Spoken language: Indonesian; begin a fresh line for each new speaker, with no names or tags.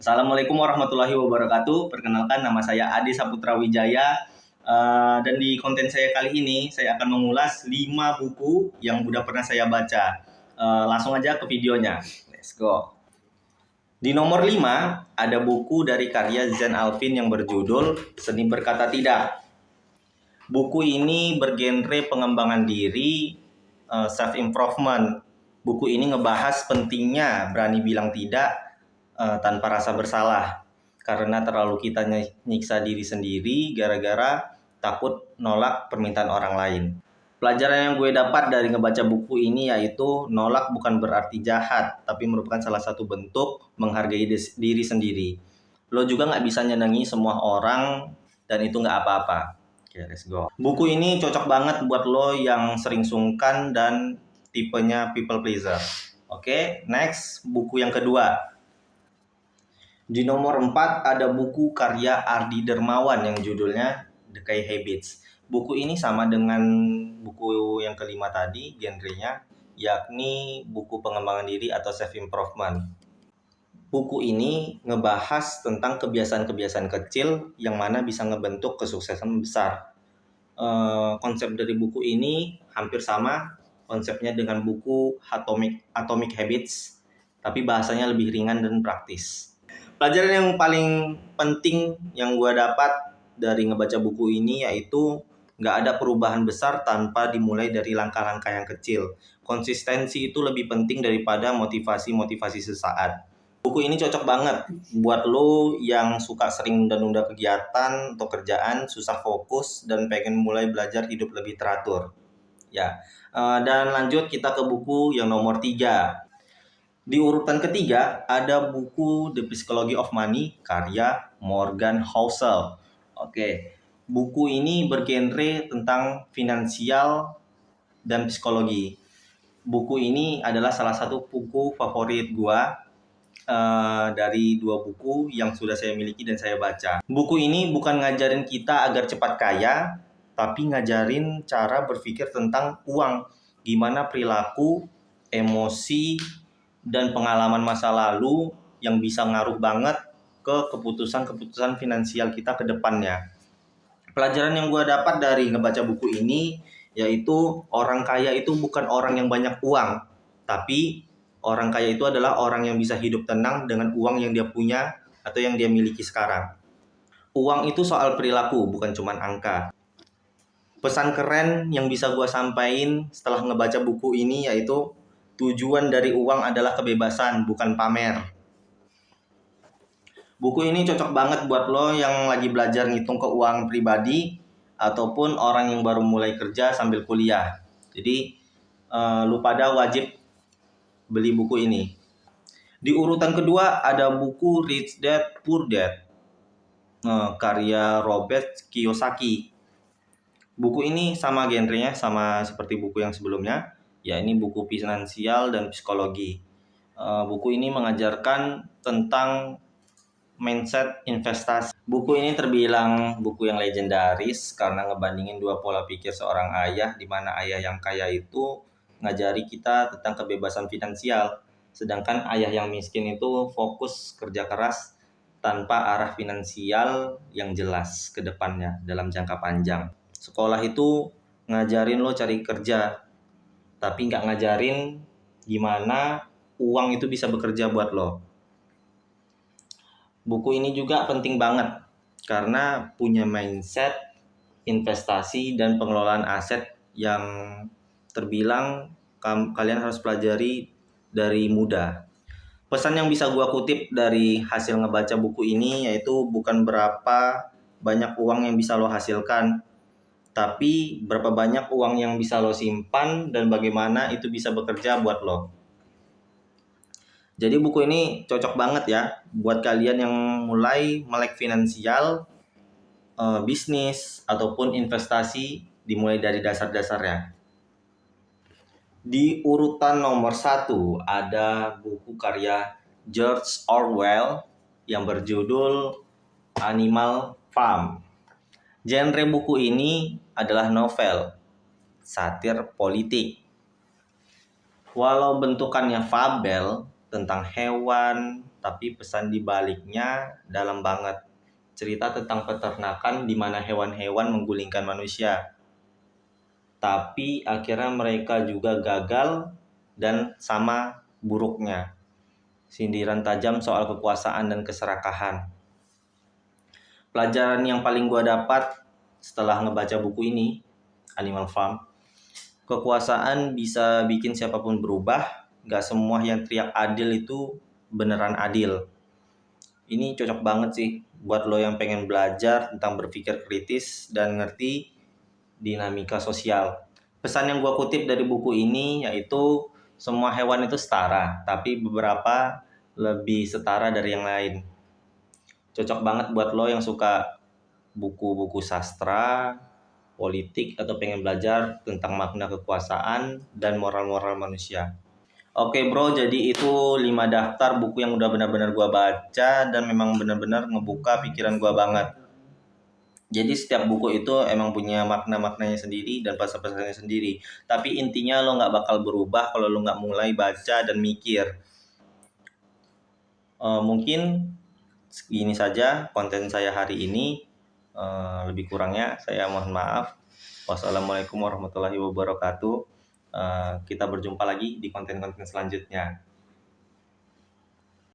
Assalamualaikum warahmatullahi wabarakatuh. Perkenalkan, nama saya Adi Saputra Wijaya. Dan di konten saya kali ini, saya akan mengulas 5 buku yang udah pernah saya baca. Langsung aja ke videonya. Let's go. Di nomor 5, ada buku dari karya Zain Alvin yang berjudul Seni Berkata Tidak. Buku ini bergenre pengembangan diri, self-improvement. Buku ini ngebahas pentingnya berani bilang tidak tanpa rasa bersalah, karena terlalu kita nyiksa diri sendiri gara-gara takut nolak permintaan orang lain. Pelajaran yang gue dapat dari ngebaca buku ini yaitu nolak bukan berarti jahat, tapi merupakan salah satu bentuk menghargai diri sendiri. Lo juga nggak bisa nyenengi semua orang dan itu nggak apa-apa. Oke, let's go. Buku ini cocok banget buat lo yang sering sungkan dan tipenya people pleaser. Oke, next, buku yang kedua. Di nomor 4 ada buku karya Ardi Dermawan yang judulnya The Key Habits. Buku ini sama dengan buku yang kelima tadi, genrenya, yakni buku pengembangan diri atau self-improvement. Buku ini ngebahas tentang kebiasaan-kebiasaan kecil yang mana bisa ngebentuk kesuksesan besar. Konsep dari buku ini hampir sama konsepnya dengan buku Atomic Habits, tapi bahasanya lebih ringan dan praktis. Pelajaran yang paling penting yang gue dapat dari ngebaca buku ini yaitu nggak ada perubahan besar tanpa dimulai dari langkah-langkah yang kecil. Konsistensi itu lebih penting daripada motivasi-motivasi sesaat. Buku ini cocok banget buat lo yang suka sering nunda-nunda kegiatan atau kerjaan, susah fokus, dan pengen mulai belajar hidup lebih teratur. Ya, dan lanjut kita ke buku yang nomor 3. Di urutan ketiga ada buku The Psychology of Money karya Morgan Housel. Oke, buku ini bergenre tentang finansial dan psikologi. Buku ini adalah salah satu buku favorit gua dari 2 buku yang sudah saya miliki dan saya baca. Buku ini bukan ngajarin kita agar cepat kaya, tapi ngajarin cara berpikir tentang uang, gimana perilaku, emosi, dan pengalaman masa lalu yang bisa ngaruh banget ke keputusan-keputusan finansial kita ke depannya. Pelajaran yang gue dapat dari ngebaca buku ini yaitu orang kaya itu bukan orang yang banyak uang, tapi orang kaya itu adalah orang yang bisa hidup tenang dengan uang yang dia punya atau yang dia miliki sekarang. Uang itu soal perilaku, bukan cuma angka. Pesan keren yang bisa gue sampaikan setelah ngebaca buku ini yaitu tujuan dari uang adalah kebebasan, bukan pamer. Buku ini cocok banget buat lo yang lagi belajar ngitung keuangan pribadi ataupun orang yang baru mulai kerja sambil kuliah. Jadi lo pada wajib beli buku ini. Di urutan kedua ada buku Rich Dad Poor Dad karya Robert Kiyosaki. Buku ini sama genrenya, sama seperti buku yang sebelumnya. Ya, ini buku finansial dan psikologi. Buku ini mengajarkan tentang mindset investasi. Buku ini terbilang buku yang legendaris karena ngebandingin 2 pola pikir seorang ayah, di mana ayah yang kaya itu ngajari kita tentang kebebasan finansial, sedangkan ayah yang miskin itu fokus kerja keras tanpa arah finansial yang jelas ke depannya dalam jangka panjang. Sekolah itu ngajarin lo cari kerja, tapi nggak ngajarin gimana uang itu bisa bekerja buat lo. Buku ini juga penting banget karena punya mindset investasi dan pengelolaan aset yang terbilang kalian harus pelajari dari muda. Pesan yang bisa gua kutip dari hasil ngebaca buku ini yaitu bukan berapa banyak uang yang bisa lo hasilkan, tapi berapa banyak uang yang bisa lo simpan dan bagaimana itu bisa bekerja buat lo. Jadi buku ini cocok banget ya buat kalian yang mulai melek finansial, bisnis, ataupun investasi, dimulai dari dasar-dasarnya. Di urutan nomor 1 ada buku karya George Orwell yang berjudul Animal Farm. Genre buku ini adalah novel, satir politik. Walau bentukannya fabel tentang hewan, tapi pesan di baliknya dalam banget. Cerita tentang peternakan di mana hewan-hewan menggulingkan manusia. Tapi akhirnya mereka juga gagal dan sama buruknya. Sindiran tajam soal kekuasaan dan keserakahan. Pelajaran yang paling gue dapat setelah ngebaca buku ini, Animal Farm, kekuasaan bisa bikin siapapun berubah. Gak semua yang teriak adil itu beneran adil. Ini cocok banget sih buat lo yang pengen belajar tentang berpikir kritis dan ngerti dinamika sosial. Pesan yang gue kutip dari buku ini yaitu semua hewan itu setara, tapi beberapa lebih setara dari yang lain. Cocok banget buat lo yang suka buku-buku sastra, politik, atau pengen belajar tentang makna kekuasaan dan moral-moral manusia. Oke bro, jadi itu 5 daftar buku yang udah benar-benar gua baca dan memang benar-benar ngebuka pikiran gua banget. Jadi setiap buku itu emang punya makna-maknanya sendiri dan pesan-pesannya sendiri. Tapi intinya lo nggak bakal berubah kalau lo nggak mulai baca dan mikir. Mungkin segini saja konten saya hari ini. Lebih kurangnya saya mohon maaf. Wassalamualaikum warahmatullahi wabarakatuh. Kita berjumpa lagi di konten-konten selanjutnya.